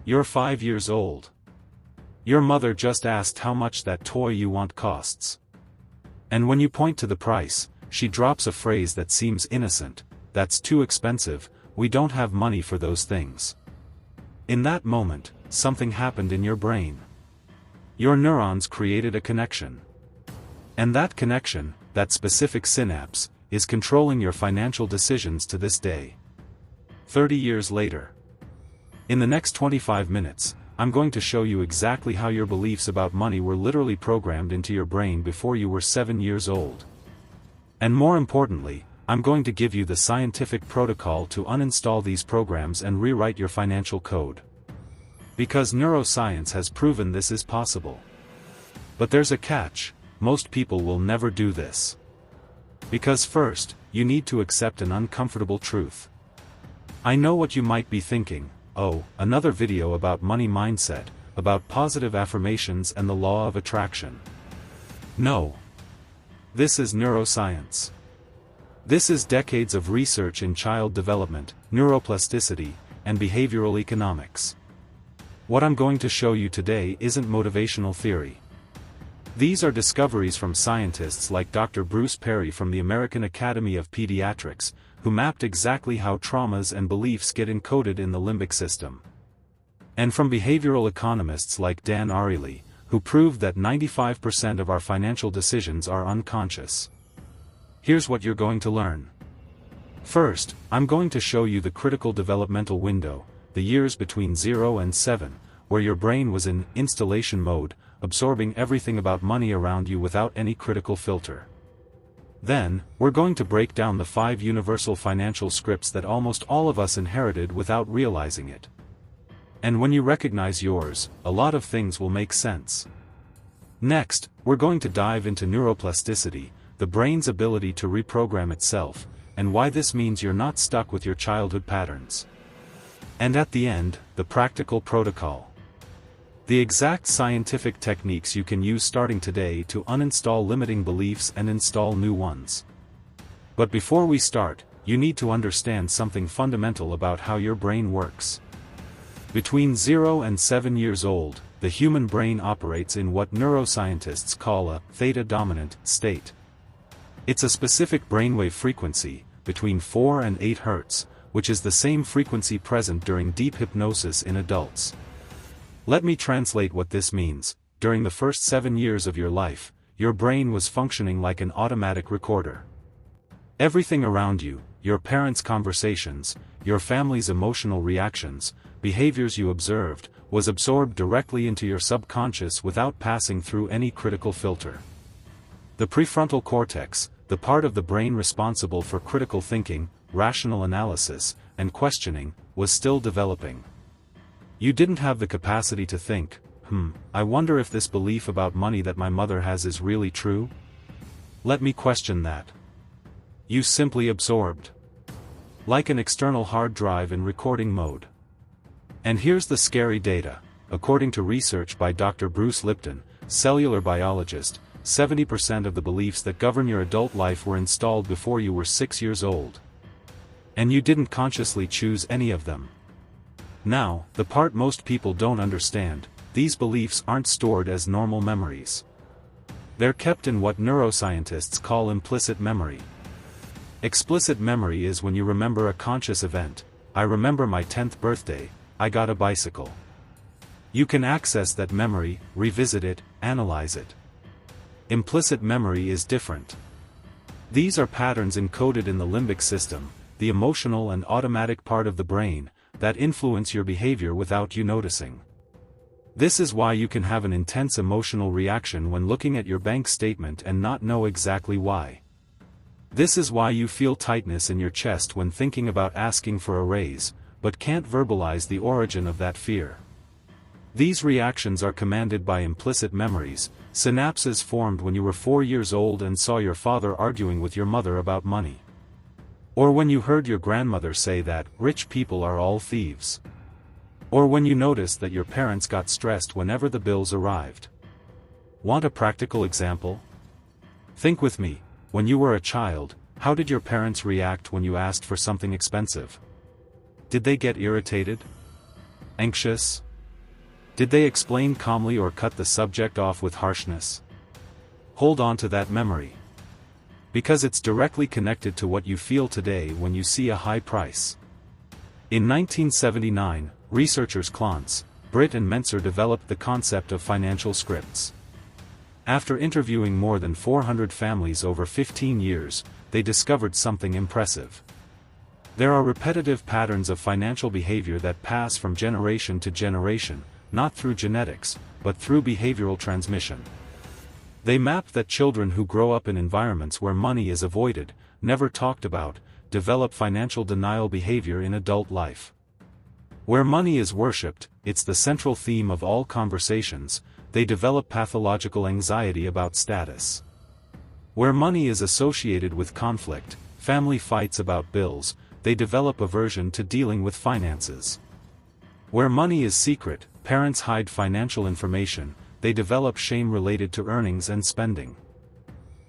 You're 5 years old. Your mother just asked how much that toy you want costs. And when you point to the price, she drops a phrase that seems innocent: "That's too expensive, we don't have money for those things." In that moment, something happened in your brain. Your neurons created a connection. And that connection, that specific synapse, is controlling your financial decisions to this day. 30 years later. In the next 25 minutes, I'm going to show you exactly how your beliefs about money were literally programmed into your brain before you were 7 years old. And more importantly, I'm going to give you the scientific protocol to uninstall these programs and rewrite your financial code. Because neuroscience has proven this is possible. But there's a catch: most people will never do this. Because first, you need to accept an uncomfortable truth. I know what you might be thinking: oh, another video about money mindset, about positive affirmations and the law of attraction. No. This is neuroscience. This is decades of research in child development, neuroplasticity, and behavioral economics. What I'm going to show you today isn't motivational theory. These are discoveries from scientists like Dr. Bruce Perry from the American Academy of Pediatrics, who mapped exactly how traumas and beliefs get encoded in the limbic system. And from behavioral economists like Dan Ariely, who proved that 95% of our financial decisions are unconscious. Here's what you're going to learn. First, I'm going to show you the critical developmental window, the years between 0 and 7, where your brain was in installation mode, absorbing everything about money around you without any critical filter. Then, we're going to break down the 5 universal financial scripts that almost all of us inherited without realizing it. And when you recognize yours, a lot of things will make sense. Next, we're going to dive into neuroplasticity, the brain's ability to reprogram itself, and why this means you're not stuck with your childhood patterns. And at the end, the practical protocol. The exact scientific techniques you can use starting today to uninstall limiting beliefs and install new ones. But before we start, you need to understand something fundamental about how your brain works. Between 0 and 7 years old, the human brain operates in what neuroscientists call a theta-dominant state. It's a specific brainwave frequency, between 4 and 8 Hz, which is the same frequency present during deep hypnosis in adults. Let me translate what this means. During the first 7 years of your life, your brain was functioning like an automatic recorder. Everything around you, your parents' conversations, your family's emotional reactions, behaviors you observed, was absorbed directly into your subconscious without passing through any critical filter. The prefrontal cortex, the part of the brain responsible for critical thinking, rational analysis, and questioning, was still developing. You didn't have the capacity to think, I wonder if this belief about money that my mother has is really true? Let me question that. You simply absorbed. Like an external hard drive in recording mode. And here's the scary data. According to research by Dr. Bruce Lipton, cellular biologist, 70% of the beliefs that govern your adult life were installed before you were 6 years old. And you didn't consciously choose any of them. Now, the part most people don't understand: these beliefs aren't stored as normal memories. They're kept in what neuroscientists call implicit memory. Explicit memory is when you remember a conscious event. I remember my 10th birthday, I got a bicycle. You can access that memory, revisit it, analyze it. Implicit memory is different. These are patterns encoded in the limbic system, the emotional and automatic part of the brain, that influence your behavior without you noticing. This is why you can have an intense emotional reaction when looking at your bank statement and not know exactly why. This is why you feel tightness in your chest when thinking about asking for a raise, but can't verbalize the origin of that fear. These reactions are commanded by implicit memories, synapses formed when you were 4 years old and saw your father arguing with your mother about money. Or when you heard your grandmother say that rich people are all thieves. Or when you noticed that your parents got stressed whenever the bills arrived. Want a practical example? Think with me, when you were a child, how did your parents react when you asked for something expensive? Did they get irritated? Anxious? Did they explain calmly or cut the subject off with harshness? Hold on to that memory. Because it's directly connected to what you feel today when you see a high price. In 1979, researchers Clance, Britt and Menzer developed the concept of financial scripts. After interviewing more than 400 families over 15 years, they discovered something impressive. There are repetitive patterns of financial behavior that pass from generation to generation, not through genetics, but through behavioral transmission. They mapped that children who grow up in environments where money is avoided, never talked about, develop financial denial behavior in adult life. Where money is worshipped, it's the central theme of all conversations, they develop pathological anxiety about status. Where money is associated with conflict, family fights about bills, they develop aversion to dealing with finances. Where money is secret, parents hide financial information, they develop shame related to earnings and spending.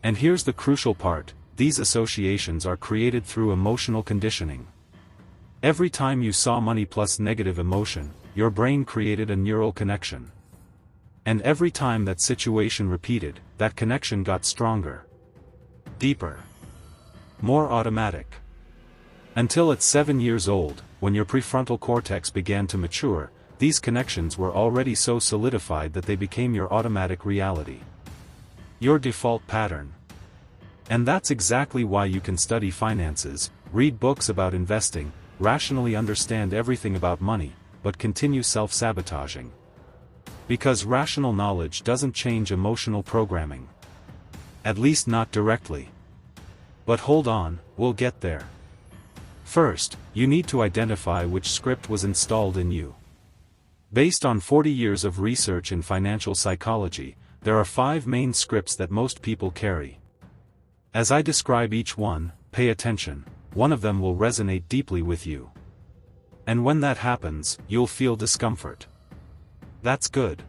And here's the crucial part, these associations are created through emotional conditioning. Every time you saw money plus negative emotion, your brain created a neural connection. And every time that situation repeated, that connection got stronger, deeper, more automatic. Until at 7 years old, when your prefrontal cortex began to mature, these connections were already so solidified that they became your automatic reality. Your default pattern. And that's exactly why you can study finances, read books about investing, rationally understand everything about money, but continue self-sabotaging. Because rational knowledge doesn't change emotional programming. At least not directly. But hold on, we'll get there. First, you need to identify which script was installed in you. Based on 40 years of research in financial psychology, there are 5 main scripts that most people carry. As I describe each one, pay attention, one of them will resonate deeply with you. And when that happens, you'll feel discomfort. That's good.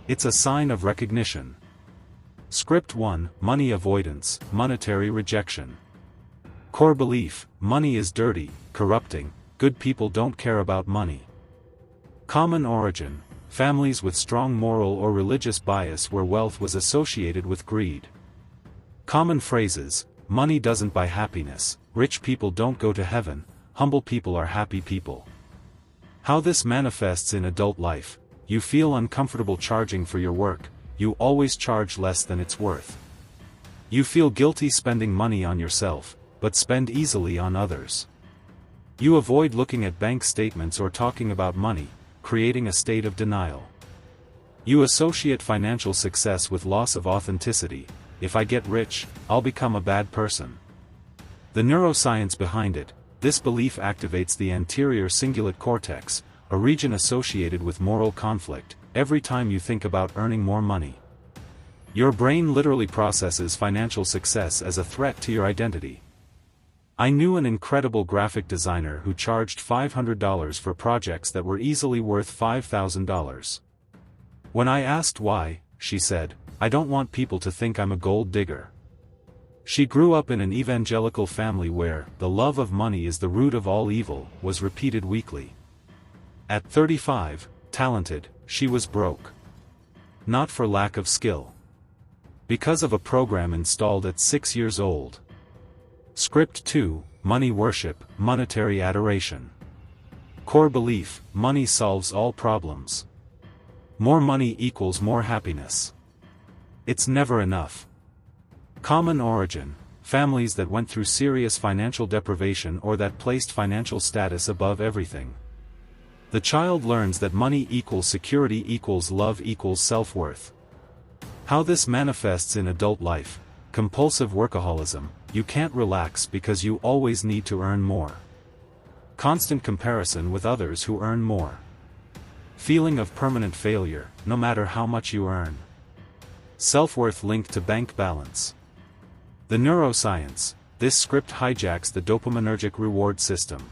It's a sign of recognition. Script 1, money avoidance, monetary rejection. Core belief, money is dirty, corrupting, good people don't care about money. Common origin, families with strong moral or religious bias where wealth was associated with greed. Common phrases, money doesn't buy happiness, rich people don't go to heaven, humble people are happy people. How this manifests in adult life, you feel uncomfortable charging for your work, you always charge less than it's worth. You feel guilty spending money on yourself, but spend easily on others. You avoid looking at bank statements or talking about money, creating a state of denial. You associate financial success with loss of authenticity. If I get rich, I'll become a bad person. The neuroscience behind it, this belief activates the anterior cingulate cortex, a region associated with moral conflict, every time you think about earning more money. Your brain literally processes financial success as a threat to your identity. I knew an incredible graphic designer who charged $500 for projects that were easily worth $5,000. When I asked why, she said, I don't want people to think I'm a gold digger. She grew up in an evangelical family where, the love of money is the root of all evil, was repeated weekly. At 35, talented, she was broke. Not for lack of skill. Because of a program installed at 6 years old. Script 2, money worship, monetary adoration. Core belief, money solves all problems. More money equals more happiness. It's never enough. Common origin, families that went through serious financial deprivation or that placed financial status above everything. The child learns that money equals security equals love equals self-worth. How this manifests in adult life, compulsive workaholism, you can't relax because you always need to earn more. Constant comparison with others who earn more. Feeling of permanent failure, no matter how much you earn. Self-worth linked to bank balance. The neuroscience, this script hijacks the dopaminergic reward system.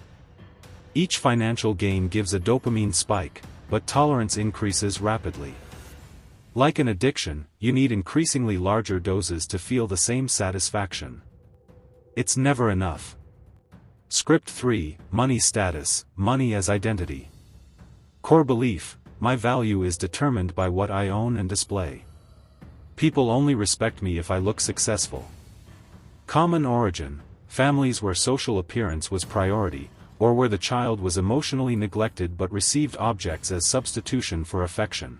Each financial gain gives a dopamine spike, but tolerance increases rapidly. Like an addiction, you need increasingly larger doses to feel the same satisfaction. It's never enough. Script 3, money status, money as identity. Core belief, my value is determined by what I own and display. People only respect me if I look successful. Common origin: families where social appearance was priority, or where the child was emotionally neglected but received objects as substitution for affection.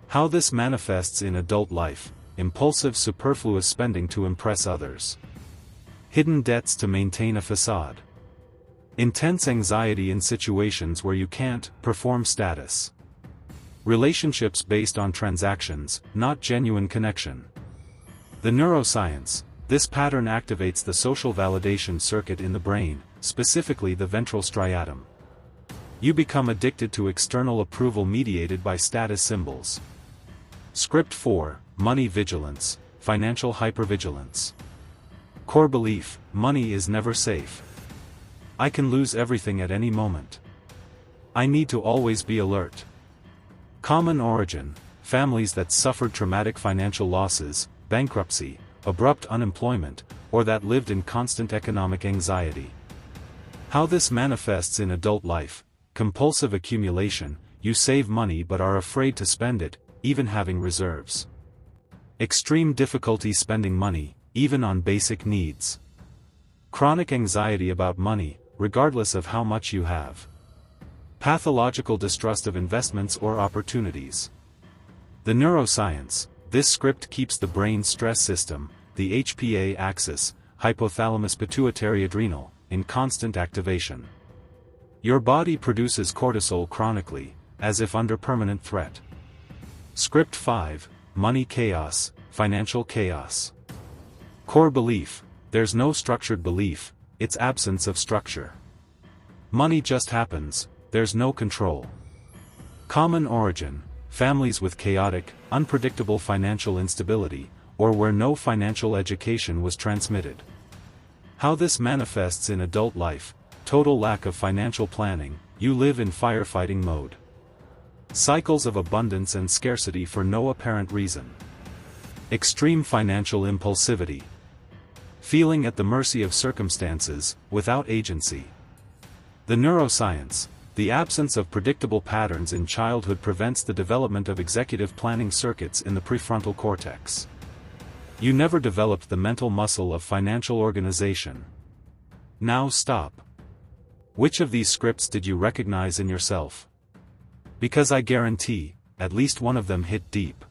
How this manifests in adult life: impulsive superfluous spending to impress others. Hidden debts to maintain a facade. Intense anxiety in situations where you can't perform status. Relationships based on transactions, not genuine connection. The neuroscience: this pattern activates the social validation circuit in the brain, specifically the ventral striatum. You become addicted to external approval mediated by status symbols. Script 4: money vigilance, financial hypervigilance. Core belief: money is never safe. I can lose everything at any moment. I need to always be alert. Common origin: families that suffered traumatic financial losses, bankruptcy, abrupt unemployment, or that lived in constant economic anxiety. How this manifests in adult life: compulsive accumulation: you save money but are afraid to spend it, even having reserves. Extreme difficulty spending money, even on basic needs. Chronic anxiety about money, regardless of how much you have. Pathological distrust of investments or opportunities. The neuroscience: this script keeps the brain's stress system, the HPA axis, hypothalamus pituitary adrenal, in constant activation. Your body produces cortisol chronically, as if under permanent threat. Script 5: money chaos, financial chaos. Core belief: there's no structured belief, it's absence of structure. Money just happens, there's no control. Common origin: families with chaotic, unpredictable financial instability, or where no financial education was transmitted. How this manifests in adult life: total lack of financial planning, you live in firefighting mode. Cycles of abundance and scarcity for no apparent reason. Extreme financial impulsivity. Feeling at the mercy of circumstances, without agency. The neuroscience: the absence of predictable patterns in childhood prevents the development of executive planning circuits in the prefrontal cortex. You never developed the mental muscle of financial organization. Now stop. Which of these scripts did you recognize in yourself? Because I guarantee, at least one of them hit deep.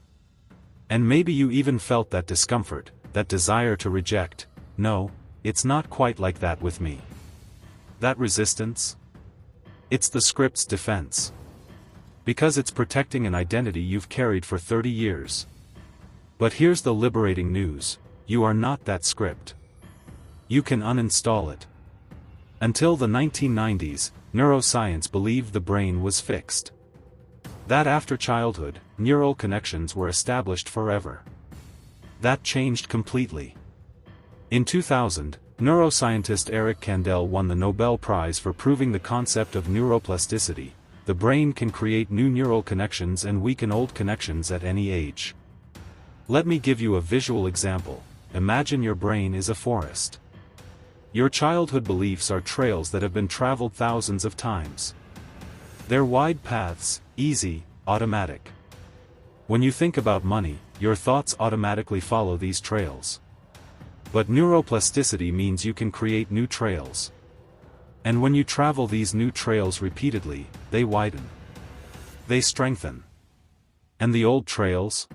And maybe you even felt that discomfort, that desire to reject: no, it's not quite like that with me. That resistance? It's the script's defense. Because it's protecting an identity you've carried for 30 years. But here's the liberating news: you are not that script. You can uninstall it. Until the 1990s, neuroscience believed the brain was fixed. That after childhood, neural connections were established forever. That changed completely. In 2000, neuroscientist Eric Kandel won the Nobel Prize for proving the concept of neuroplasticity: the brain can create new neural connections and weaken old connections at any age. Let me give you a visual example. Imagine your brain is a forest. Your childhood beliefs are trails that have been traveled thousands of times. They're wide paths, easy, automatic. When you think about money, your thoughts automatically follow these trails. But neuroplasticity means you can create new trails. And when you travel these new trails repeatedly, they widen. They strengthen. And the old trails?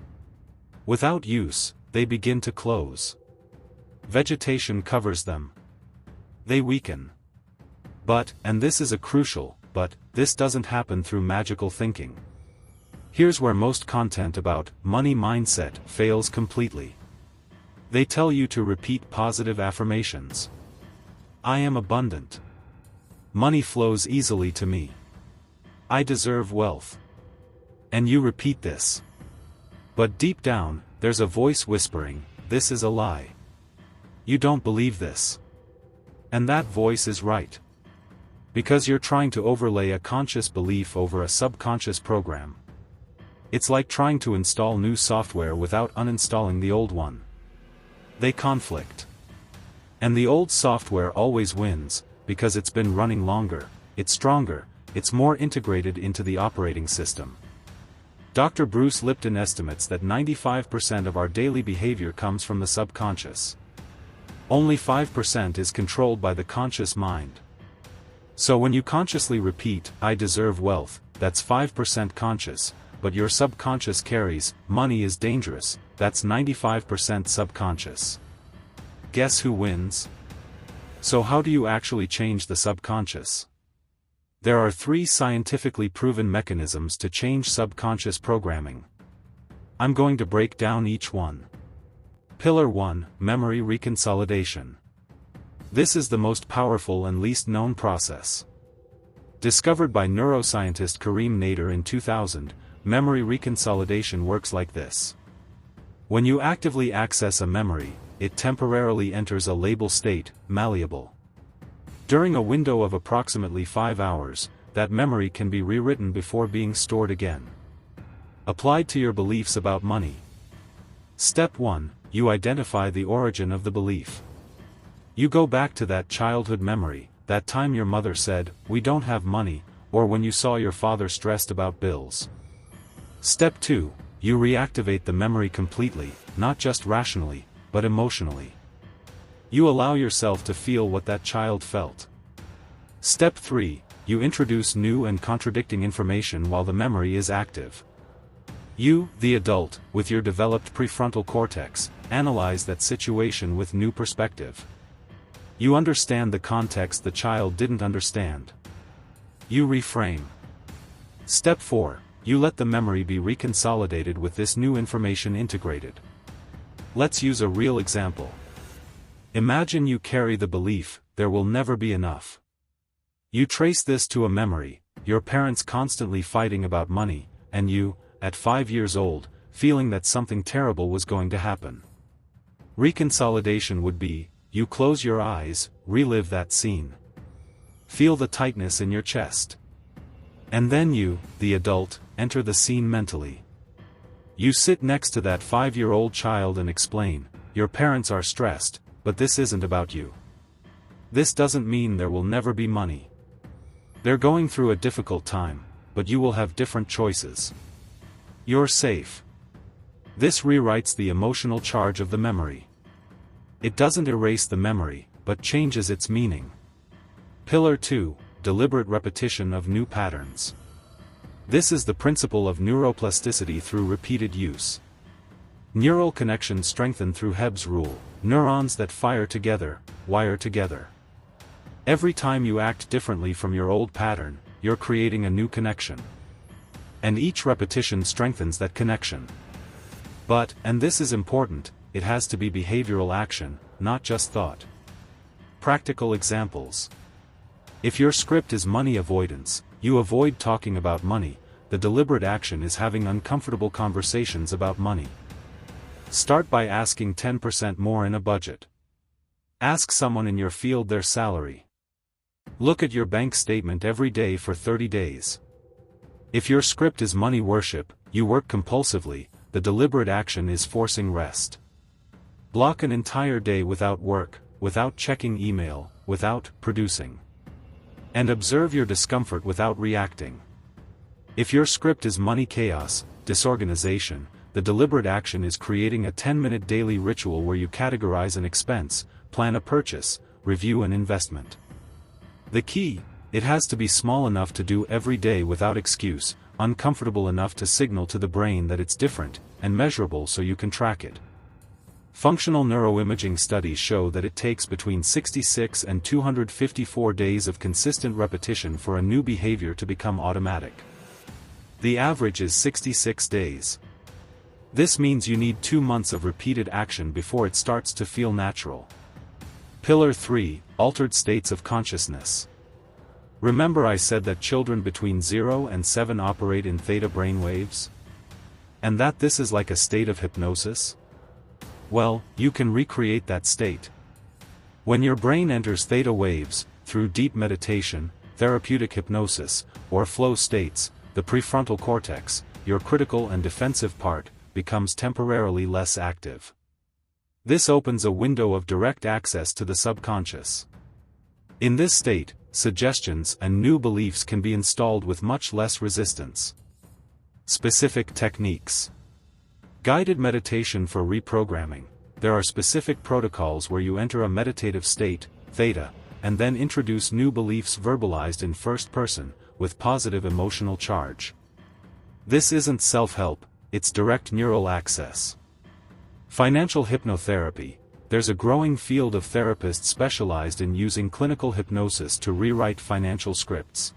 Without use, they begin to close. Vegetation covers them. They weaken. But, and this is a crucial but, this doesn't happen through magical thinking. Here's where most content about money mindset fails completely. They tell you to repeat positive affirmations. I am abundant. Money flows easily to me. I deserve wealth. And you repeat this. But deep down, there's a voice whispering, this is a lie. You don't believe this. And that voice is right. Because you're trying to overlay a conscious belief over a subconscious program. It's like trying to install new software without uninstalling the old one. They conflict. And the old software always wins, because it's been running longer, it's stronger, it's more integrated into the operating system. Dr. Bruce Lipton estimates that 95% of our daily behavior comes from the subconscious. Only 5% is controlled by the conscious mind. So when you consciously repeat, "I deserve wealth," that's 5% conscious, but your subconscious carries, "Money is dangerous," that's 95% subconscious. Guess who wins? So how do you actually change the subconscious? There are 3 scientifically proven mechanisms to change subconscious programming. I'm going to break down each one. Pillar 1, Memory Reconsolidation. This is the most powerful and least known process. Discovered by neuroscientist Kareem Nader in 2000, memory reconsolidation works like this. When you actively access a memory, it temporarily enters a label state, malleable. During a window of approximately 5 hours, that memory can be rewritten before being stored again. Applied to your beliefs about money. Step 1, you identify the origin of the belief. You go back to that childhood memory, that time your mother said, "We don't have money," or when you saw your father stressed about bills. Step 2, you reactivate the memory completely, not just rationally, but emotionally. You allow yourself to feel what that child felt. Step 3, you introduce new and contradicting information while the memory is active. You, the adult, with your developed prefrontal cortex, analyze that situation with new perspective. You understand the context the child didn't understand. You reframe. Step 4, you let the memory be reconsolidated with this new information integrated. Let's use a real example. Imagine you carry the belief, "There will never be enough." You trace this to a memory, your parents constantly fighting about money, and you, at 5 years old, feeling that something terrible was going to happen. Reconsolidation would be, you close your eyes, relive that scene. Feel the tightness in your chest. And then you, the adult, enter the scene mentally. You sit next to that 5-year-old child and explain, "Your parents are stressed, but this isn't about you. This doesn't mean there will never be money. They're going through a difficult time, but you will have different choices. You're safe." This rewrites the emotional charge of the memory. It doesn't erase the memory, but changes its meaning. Pillar 2, Deliberate repetition of new patterns. This is the principle of neuroplasticity through repeated use. Neural connections strengthen through Hebb's rule, neurons that fire together, wire together. Every time you act differently from your old pattern, you're creating a new connection. And each repetition strengthens that connection. But, and this is important, it has to be behavioral action, not just thought. Practical examples. If your script is money avoidance, you avoid talking about money, the deliberate action is having uncomfortable conversations about money. Start by asking 10% more in a budget. Ask someone in your field their salary. Look at your bank statement every day for 30 days. If your script is money worship, you work compulsively, the deliberate action is forcing rest. Block an entire day without work, without checking email, without producing. And observe your discomfort without reacting. If your script is money chaos, disorganization, the deliberate action is creating a 10-minute daily ritual where you categorize an expense, plan a purchase, review an investment. The key, it has to be small enough to do every day without excuse, uncomfortable enough to signal to the brain that it's different, and measurable so you can track it. Functional neuroimaging studies show that it takes between 66 and 254 days of consistent repetition for a new behavior to become automatic. The average is 66 days. This means you need 2 months of repeated action before it starts to feel natural. Pillar 3, Altered states of consciousness. Remember I said that children between 0 and 7 operate in theta brainwaves? And that this is like a state of hypnosis? Well, you can recreate that state. When your brain enters theta waves, through deep meditation, therapeutic hypnosis, or flow states, the prefrontal cortex, your critical and defensive part, becomes temporarily less active. This opens a window of direct access to the subconscious. In this state, suggestions and new beliefs can be installed with much less resistance. Specific techniques. Guided meditation for reprogramming. There are specific protocols where you enter a meditative state, theta, and then introduce new beliefs verbalized in first person, with positive emotional charge. This isn't self-help, it's direct neural access. Financial hypnotherapy. There's a growing field of therapists specialized in using clinical hypnosis to rewrite financial scripts.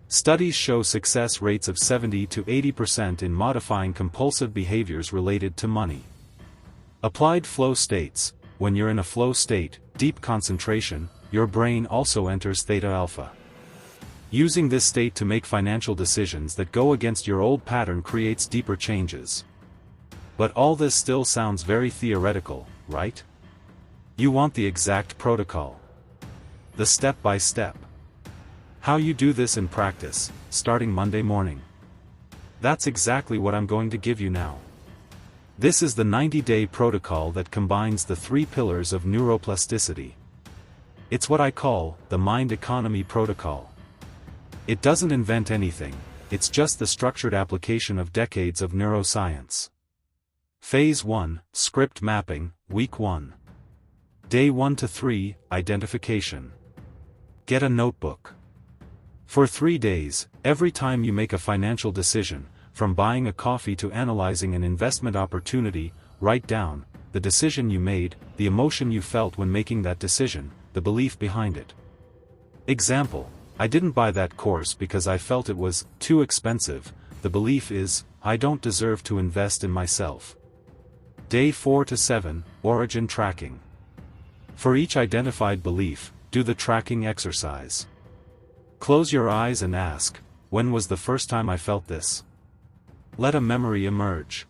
Studies show success rates of 70 to 80% in modifying compulsive behaviors related to money. Applied flow states. When you're in a flow state, deep concentration, your brain also enters theta alpha. Using this state to make financial decisions that go against your old pattern creates deeper changes. But all this still sounds very theoretical, right? You want the exact protocol. The step-by-step. How you do this in practice, starting Monday morning. That's exactly what I'm going to give you now. This is the 90-day protocol that combines the 3 pillars of neuroplasticity. It's what I call the mind economy protocol. It doesn't invent anything, it's just the structured application of decades of neuroscience. Phase 1, Script Mapping, Week 1. Day 1 to 3, Identification. Get a notebook. For 3 days, every time you make a financial decision, from buying a coffee to analyzing an investment opportunity, write down the decision you made, the emotion you felt when making that decision, the belief behind it. Example: I didn't buy that course because I felt it was too expensive. The belief is, I don't deserve to invest in myself. Day 4 to 7, Origin Tracking. For each identified belief, do the tracking exercise. Close your eyes and ask, when was the first time I felt this? Let a memory emerge.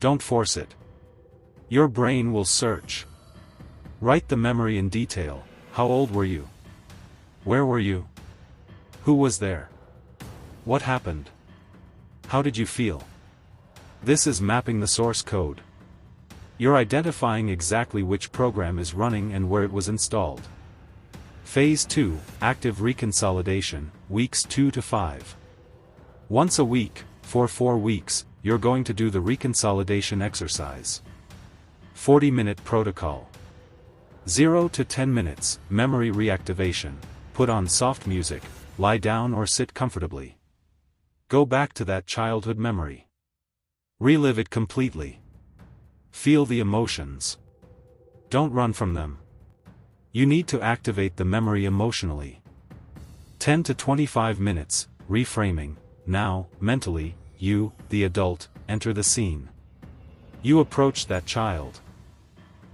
Don't force it. Your brain will search. Write the memory in detail. How old were you? Where were you? Who was there? What happened? How did you feel? This is mapping the source code. You're identifying exactly which program is running and where it was installed. Phase 2, Active Reconsolidation, Weeks 2 to 5. Once a week, for 4 weeks, you're going to do the reconsolidation exercise. 40-minute protocol. 0 to 10 minutes, memory reactivation. Put on soft music, lie down or sit comfortably. Go back to that childhood memory. Relive it completely. Feel the emotions. Don't run from them. You need to activate the memory emotionally. 10 to 25 minutes, reframing. Now, mentally, you, the adult, enter the scene. You approach that child.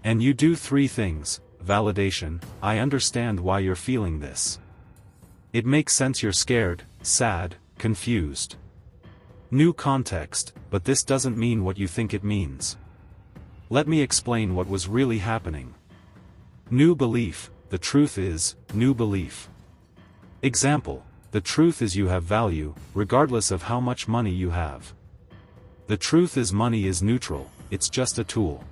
And you do 3 things. Validation: I understand why you're feeling this. It makes sense you're scared, sad, confused. New context: but this doesn't mean what you think it means. Let me explain what was really happening. New belief: the truth is, new belief. Example: the truth is you have value, regardless of how much money you have. The truth is money is neutral, it's just a tool.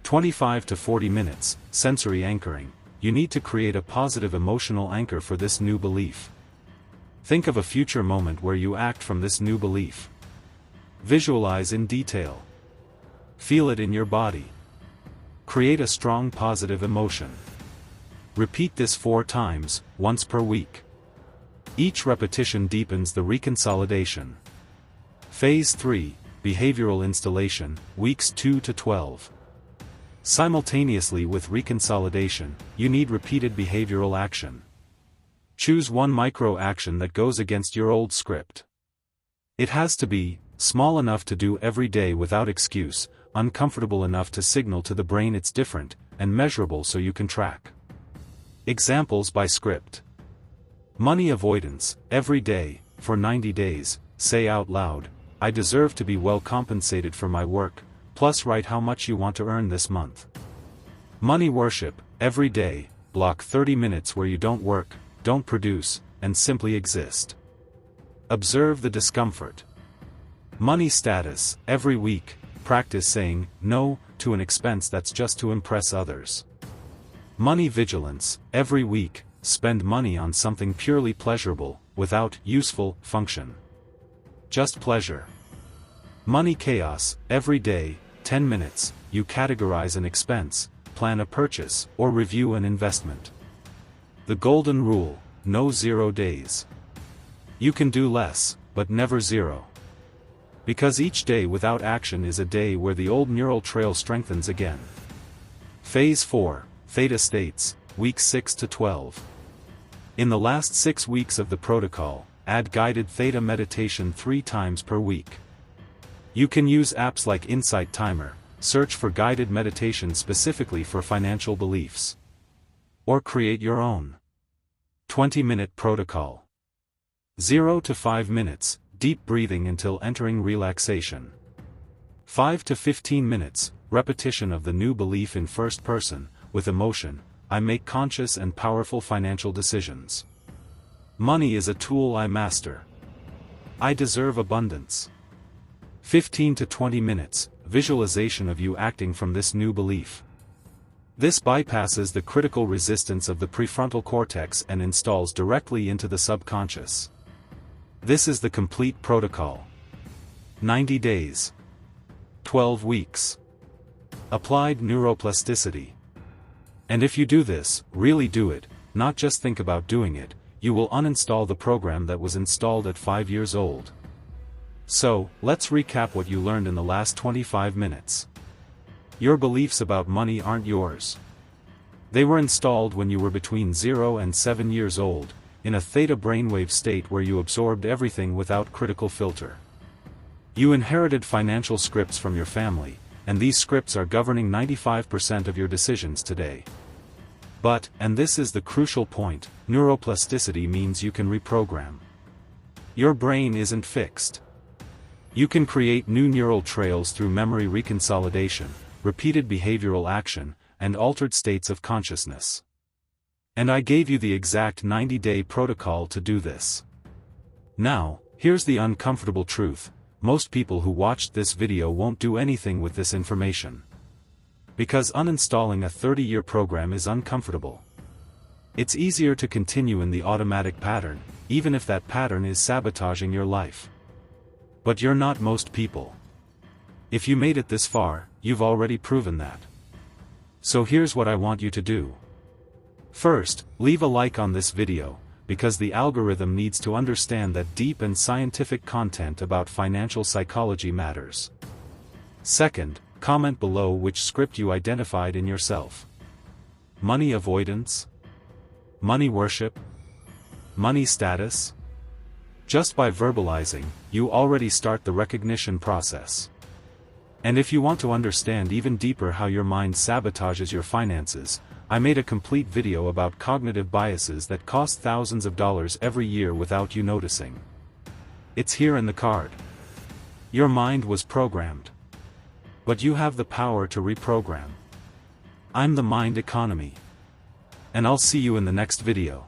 25 to 40 minutes, sensory anchoring. You need to create a positive emotional anchor for this new belief. Think of a future moment where you act from this new belief. Visualize in detail. Feel it in your body. Create a strong positive emotion. Repeat this 4 times, once per week. Each repetition deepens the reconsolidation. Phase 3, Behavioral Installation, Weeks 2 to 12. Simultaneously with reconsolidation, you need repeated behavioral action. Choose one micro-action that goes against your old script. It has to be small enough to do every day without excuse, uncomfortable enough to signal to the brain it's different, and measurable so you can track. Examples by script. Money avoidance: every day, for 90 days, say out loud, I deserve to be well compensated for my work, plus write how much you want to earn this month. Money worship: every day, block 30 minutes where you don't work, don't produce, and simply exist. Observe the discomfort. Money status: every week, practice saying no to an expense that's just to impress others. Money vigilance. Every week, spend money on something purely pleasurable, without useful function. Just pleasure. Money chaos. Every day, 10 minutes, you categorize an expense, plan a purchase, or review an investment. The golden rule: no 0 days. You can do less, but never zero. Because each day without action is a day where the old neural trail strengthens again. Phase 4, Theta States, Weeks 6 to 12. In the last 6 weeks of the protocol, add guided Theta meditation 3 times per week. You can use apps like Insight Timer, search for guided meditation specifically for financial beliefs. Or create your own 20-minute protocol. 0 to 5 minutes, deep breathing until entering relaxation. 5 to 15 minutes, repetition of the new belief in first person, with emotion: I make conscious and powerful financial decisions. Money is a tool I master. I deserve abundance. 15 to 20 minutes, visualization of you acting from this new belief. This bypasses the critical resistance of the prefrontal cortex and installs directly into the subconscious. This is the complete protocol. 90 days. 12 weeks. Applied neuroplasticity. And if you do this, really do it, not just think about doing it, you will uninstall the program that was installed at 5 years old. So, let's recap what you learned in the last 25 minutes. Your beliefs about money aren't yours. They were installed when you were between 0 and 7 years old, in a theta brainwave state where you absorbed everything without critical filter. You inherited financial scripts from your family, and these scripts are governing 95% of your decisions today. But, and this is the crucial point, neuroplasticity means you can reprogram. Your brain isn't fixed. You can create new neural trails through memory reconsolidation, repeated behavioral action, and altered states of consciousness. And I gave you the exact 90-day protocol to do this. Now, here's the uncomfortable truth: most people who watched this video won't do anything with this information. Because uninstalling a 30-year program is uncomfortable. It's easier to continue in the automatic pattern, even if that pattern is sabotaging your life. But you're not most people. If you made it this far, you've already proven that. So here's what I want you to do. First, leave a like on this video, because the algorithm needs to understand that deep and scientific content about financial psychology matters. Second, comment below which script you identified in yourself. Money avoidance? Money worship? Money status? Just by verbalizing, you already start the recognition process. And if you want to understand even deeper how your mind sabotages your finances, I made a complete video about cognitive biases that cost thousands of dollars every year without you noticing. It's here in the card. Your mind was programmed. But you have the power to reprogram. I'm the Mind Economy. And I'll see you in the next video.